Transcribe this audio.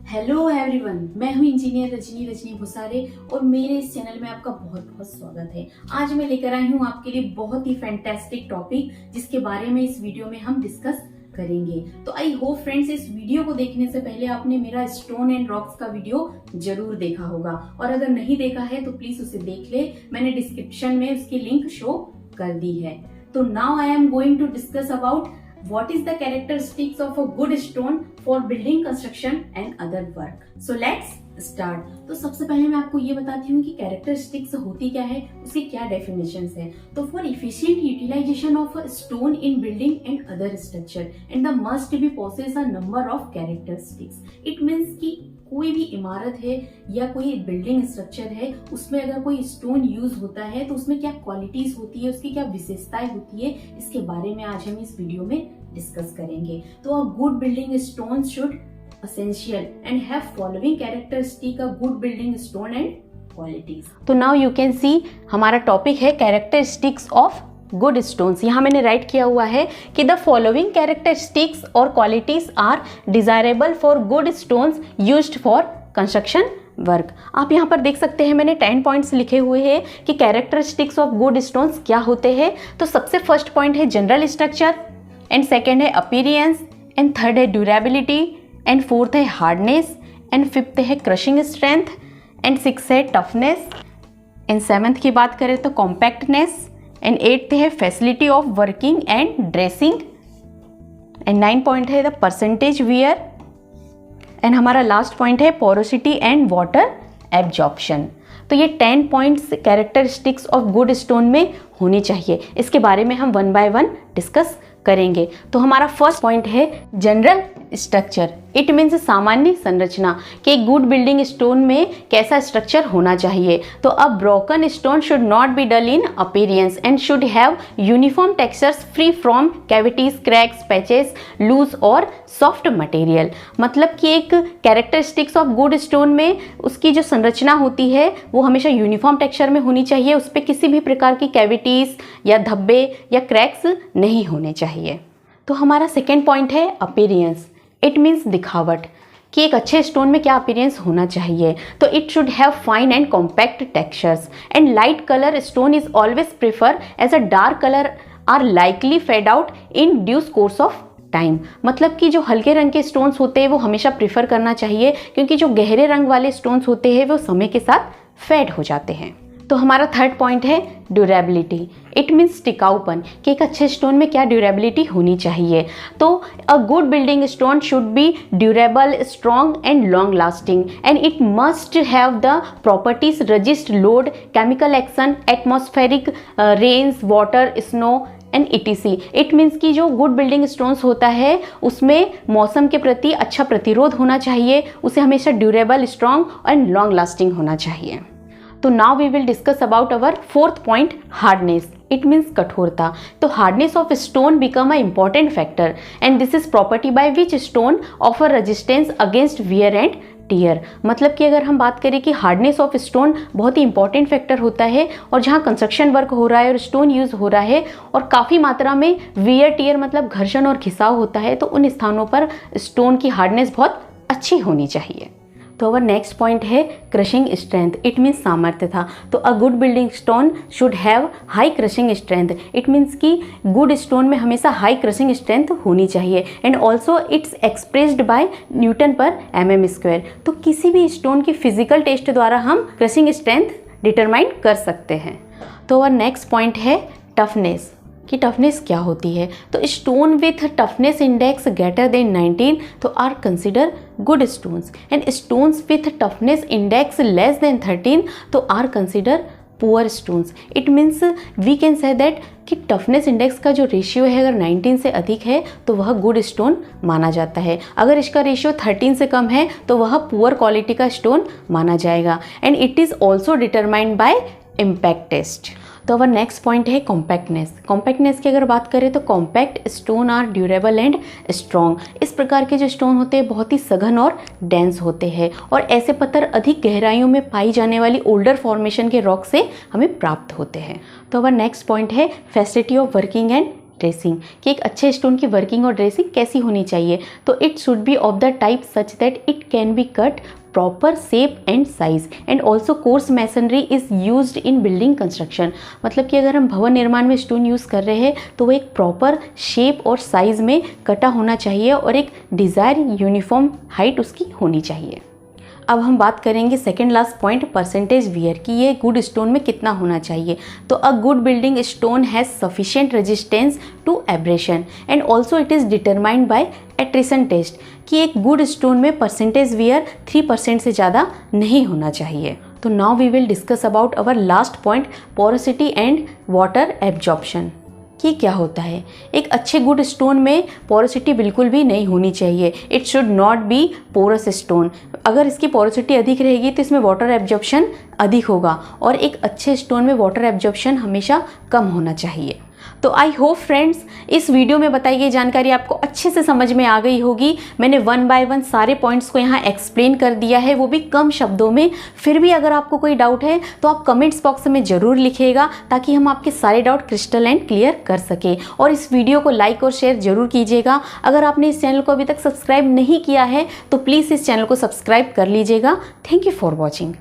Hello everyone, मैं हूं engineer Rajni Bhusare और मेरे इस चैनल में आपका बहुत बहुत स्वागत है। आज मैं लेकर आई हूं आपके लिए बहुत ही फैंटास्टिक टॉपिक जिसके बारे में इस वीडियो में हम डिस्कस करेंगे। तो आई होप फ्रेंड्स, इस वीडियो को देखने से पहले आपने मेरा स्टोन एंड रॉक्स का वीडियो जरूर देखा होगा और अगर नहीं देखा है तो प्लीज उसे देख ले। मैंने डिस्क्रिप्शन में उसकी लिंक शो कर दी है। तो now I am going to discuss about what is the characteristics of a good stone for building construction and other work. So let's start. तो सबसे पहले मैं आपको ये बताती हूँ कि कैरेक्टरिस्टिक्स होती क्या है, उसकी क्या डेफिनेशंस है। तो for efficient utilization of stone in building and other structure and the must be possess a number of characteristics. It means कि कोई भी इमारत है या कोई बिल्डिंग स्ट्रक्चर है, उसमें अगर कोई स्टोन यूज होता है तो उसमें क्या क्वालिटीज होती है, उसकी क्या विशेषताएं होती है, इसके बारे में आज हम इस वीडियो में डिस्कस करेंगे। तो a good building stone should essential and have following characteristic of good building stone and qualities. तो now you can see हमारा टॉपिक है characteristics of good stones। यहाँ मैंने राइट किया हुआ है कि the following characteristics और qualities are desirable for good stones used for construction work. आप यहाँ पर देख सकते हैं मैंने 10 पॉइंट्स लिखे हुए हैं कि कैरेक्टरिस्टिक्स ऑफ गुड स्टोन्स क्या होते हैं। तो सबसे फर्स्ट पॉइंट है जनरल स्ट्रक्चर एंड सेकेंड है अपीयरेंस एंड थर्ड है ड्यूरेबिलिटी एंड फोर्थ है हार्डनेस एंड फिफ्थ है क्रशिंग स्ट्रेंथ एंड सिक्स है टफनेस एंड सेवन्थ की बात करें तो कॉम्पैक्टनेस एंड एट्थ है facility of working and dressing and 9 point है द परसेंटेज वियर एंड हमारा लास्ट पॉइंट है पोरोसिटी एंड वाटर एब्जॉर्प्शन। तो ये 10 points characteristics of good stone में होनी चाहिए। इसके बारे में हम वन बाय वन डिस्कस करेंगे। तो हमारा फर्स्ट पॉइंट है जनरल स्ट्रक्चर। इट मीन्स सामान्य संरचना कि एक गुड बिल्डिंग स्टोन में कैसा स्ट्रक्चर होना चाहिए। तो a broken stone should not be dull in appearance and should have uniform textures free from cavities, cracks, patches, loose और सॉफ्ट मटेरियल। मतलब कि एक कैरेक्टरिस्टिक्स ऑफ गुड स्टोन में उसकी जो संरचना होती है वो हमेशा यूनिफॉर्म टेक्सचर में होनी चाहिए। उस पर किसी भी प्रकार की कैविटीज या धब्बे या क्रैक्स नहीं होने चाहिए। तो हमारा सेकेंड पॉइंट है अपीयरेंस। इट मीन्स दिखावट कि एक अच्छे स्टोन में क्या अपीयरेंस होना चाहिए। तो it should have fine and compact textures and light colour stone is always prefer as a dark colour are likely fade out in due course of time. मतलब कि जो हल्के रंग के स्टोन्स होते हैं वो हमेशा प्रेफर करना चाहिए क्योंकि जो गहरे रंग वाले स्टोन्स होते हैं वो समय के साथ फेड हो जाते हैं। तो हमारा थर्ड पॉइंट है ड्यूरेबिलिटी। इट मीन्स टिकाऊपन कि एक अच्छे स्टोन में क्या ड्यूरेबिलिटी होनी चाहिए। तो a good building stone should be durable, strong and long lasting and it must have the properties resist load, chemical action, atmospheric rains, water, snow and ETC। It means कि जो good building stones होता है उसमें मौसम के प्रति अच्छा प्रतिरोध होना चाहिए, उसे हमेशा durable, strong and long lasting होना चाहिए। तो now we will discuss about our fourth point, hardness. It means कठोरता। तो hardness of stone become a important factor and this is property by which stone offer resistance against wear and tear. मतलब कि अगर हम बात करें कि hardness of stone बहुत ही इंपॉर्टेंट फैक्टर होता है और जहाँ कंस्ट्रक्शन वर्क हो रहा है और स्टोन यूज हो रहा है और काफ़ी मात्रा में वियर टीयर मतलब घर्षण और खिंचाव होता है तो उन स्थानों पर स्टोन की हार्डनेस बहुत अच्छी होनी चाहिए। तो अवर नेक्स्ट पॉइंट है क्रशिंग स्ट्रेंथ। इट मीन्स सामर्थ्यता। तो a good building stone should have high crushing strength. It means कि गुड स्टोन में हमेशा हाई क्रशिंग स्ट्रेंथ होनी चाहिए and also it's expressed by newton per mm²। तो किसी भी स्टोन की फिजिकल टेस्ट द्वारा हम क्रशिंग स्ट्रेंथ डिटरमाइन कर सकते हैं। तो अवर नेक्स्ट पॉइंट है टफनेस कि टफनेस क्या होती है। तो stone with toughness index greater than 19 तो are consider good stones and stones with toughness index less than 13 तो are consider poor stones. It means we can say that कि toughness index का जो रेशियो है अगर 19 से अधिक है तो वह गुड स्टोन माना जाता है। अगर इसका रेशियो 13 से कम है तो वह पुअर क्वालिटी का स्टोन माना जाएगा and it is also determined by impact test. तो अवर नेक्स्ट पॉइंट है कॉम्पैक्टनेस। कॉम्पैक्टनेस की अगर बात करें तो compact stone are durable and strong. इस प्रकार के जो स्टोन होते हैं बहुत ही सघन और डेंस होते हैं और ऐसे पत्थर अधिक गहराइयों में पाई जाने वाली ओल्डर फॉर्मेशन के रॉक से हमें प्राप्त होते हैं। तो अवर नेक्स्ट पॉइंट है facility of working and dressing, कि एक अच्छे स्टोन की वर्किंग और ड्रेसिंग कैसी होनी चाहिए। तो it should be of the type such that it can be cut proper shape and size and also course masonry is used in building construction. मतलब कि अगर हम भवन निर्माण में स्टोन यूज़ कर रहे हैं तो वो एक प्रॉपर शेप और साइज़ में कटा होना चाहिए और एक डिज़ायर यूनिफॉर्म हाइट उसकी होनी चाहिए। अब हम बात करेंगे second last point, percentage wear, कि ये गुड स्टोन में कितना होना चाहिए। तो a good building stone has sufficient resistance to abrasion and also it is determined by attrition test, कि एक गुड स्टोन में परसेंटेज वियर 3% से ज़्यादा नहीं होना चाहिए। तो now we will discuss about our last point, porosity and water absorption. कि क्या होता है, एक अच्छे गुड स्टोन में पोरोसिटी बिल्कुल भी नहीं होनी चाहिए। It should not be porous stone. अगर इसकी पोरोसिटी अधिक रहेगी तो इसमें वाटर एब्जॉर्प्शन अधिक होगा और एक अच्छे स्टोन में वाटर एब्जॉर्प्शन हमेशा कम होना चाहिए। तो आई होप फ्रेंड्स इस वीडियो में बताई गई जानकारी आपको अच्छे से समझ में आ गई होगी। मैंने 1 बाय 1 सारे पॉइंट्स को यहाँ एक्सप्लेन कर दिया है, वो भी कम शब्दों में। फिर भी अगर आपको कोई डाउट है तो आप कमेंट्स बॉक्स में ज़रूर लिखिएगा ताकि हम आपके सारे डाउट क्रिस्टल एंड क्लियर कर सके। और इस वीडियो को लाइक और शेयर जरूर कीजिएगा। अगर आपने इस चैनल को अभी तक सब्सक्राइब नहीं किया है तो प्लीज़ इस चैनल को सब्सक्राइब कर लीजिएगा। Thank you for watching.